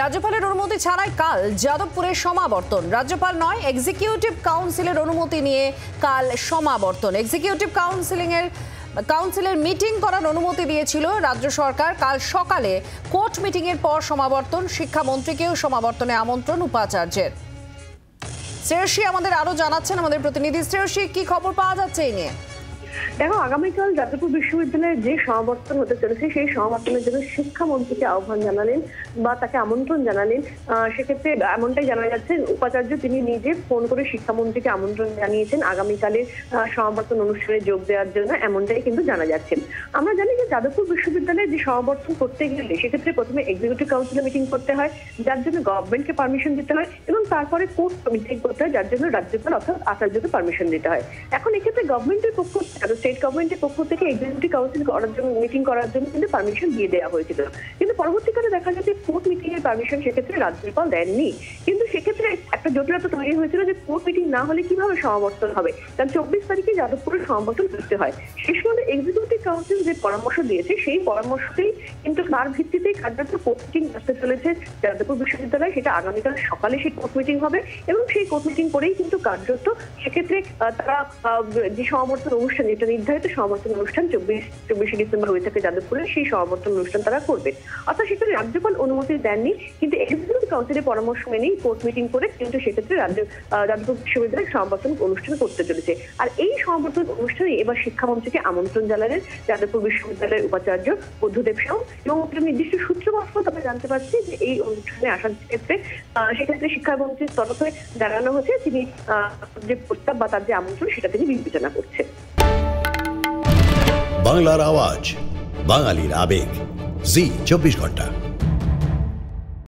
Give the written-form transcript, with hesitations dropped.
রাজ্যপালের অনুমতি ছাড়াই কাল যাদবপুরের সমাবর্তন। রাজ্যপাল নয়, এক্সিকিউটিভ কাউন্সিলের অনুমতি নিয়ে কাল সমাবর্তন। এক্সিকিউটিভ কাউন্সিলের মিটিং করার অনুমতি দিয়েছিল রাজ্য সরকার। কাল সকালে কোর্ট মিটিংয়ের পর সমাবর্তন। শিক্ষামন্ত্রীকেও সমাবর্তনে আমন্ত্রণ উপাচার্যের। শ্রেয়সী আমাদের আরো জানাচ্ছেন আমাদের প্রতিনিধি। শ্রেয়সী, কি খবর পাওয়া যাচ্ছে এই নিয়ে? দেখো, আগামীকাল যাদবপুর বিশ্ববিদ্যালয়ে যে সমাবর্তন হতে চলেছে সেই সমাবর্তনের জন্য শিক্ষামন্ত্রীকে আহ্বান জানালেন বা তাকে আমন্ত্রণ জানালেন। সেক্ষেত্রে এমনটাই জানা যাচ্ছে, উপাচার্য তিনি নিজে ফোন করে শিক্ষামন্ত্রীকে আমন্ত্রণ জানিয়েছেন আগামীকালের সমাবর্তন অনুষ্ঠানে যোগ দেওয়ার জন্য, এমনটাই কিন্তু জানা যাচ্ছে। আমরা জানি যে যাদবপুর বিশ্ববিদ্যালয়ে যে সমাবর্তন করতে গেলে সেক্ষেত্রে প্রথমে এক্সিকিউটিভ কাউন্সিলে মিটিং করতে হয়, যার জন্য গভর্নমেন্টকে পারমিশন দিতে হয়, এবং তারপরে কোর্ট মিটিং করতে হয়, যার জন্য রাজ্যপাল অর্থাৎ আচার্যকে পারমিশন দিতে হয়। এখন এক্ষেত্রে গভর্নমেন্টের পক্ষ স্টেট গভর্নমেন্টের পক্ষ থেকে এক্সিকিউটিভ কাউন্সিল করার জন্য মিটিং করার জন্য কিন্তু পারমিশন দিয়ে দেওয়া হয়েছিল, কিন্তু পরবর্তীকালে দেখা যাচ্ছে কোর্ট মিটিং এর পারমিশন সেক্ষেত্রে রাজ্যপাল দেননি। কিন্তু সেক্ষেত্রে একটা জটিলতা তৈরি হয়েছিল যে কোর্ট মিটিং না হলে কিভাবে সমাবর্তন হবে, কারণ 24 তারিখে যাদবপুরের সমাবর্তন করতে হয়। শেষ পর্যন্ত এক্সিকিউটিভ কাউন্সিল যে পরামর্শ দিয়েছে সেই পরামর্শতেই কিন্তু তার ভিত্তিতেই কার্যত কোর্ট মিটিং আসতে চলেছে যাদবপুর বিশ্ববিদ্যালয়। সেটা আগামীকাল সকালে সেই কোর্ট মিটিং হবে, এবং সেই কোর্ট মিটিং করেই কিন্তু কার্যত সেক্ষেত্রে তারা যে সমাবর্তন অনুষ্ঠান, যেটা নির্ধারিত সমাবর্তন অনুষ্ঠান 24শে ডিসেম্বর হয়ে থাকে যাদবপুরে, সেই সমাবর্তন অনুষ্ঠান তারা করবে। অর্থাৎ সেক্ষেত্রে রাজ্যপাল অনুমতি দেননি, কিন্তু এক্সিকিউটিভ কাউন্সিলের পরামর্শ মেনেই কোর্ট মিটিং করে কিন্তু সেক্ষেত্রে যাদবপুর বিশ্ববিদ্যালয়ের সমাবর্তন অনুষ্ঠান করতে চলেছে। আর এই সমাবর্তন অনুষ্ঠানে এবার শিক্ষামন্ত্রীকে আমন্ত্রণ জানালেন যাদবপুর বিশ্ববিদ্যালয়ের উপাচার্য বুদ্ধদেব সাউ, এবং নির্দিষ্ট সূত্র মারফত আমরা জানতে পারছি যে এই অনুষ্ঠানে আসার ক্ষেত্রে সেক্ষেত্রে শিক্ষামন্ত্রীর তরফে জানানো হয়েছে তিনি যে প্রস্তাব বা তার যে আমন্ত্রণ সেটা তিনি বিবেচনা করছেন। বাংলার আওয়াজ, বাঙালির আবেগ, জি 24 ঘন্টা।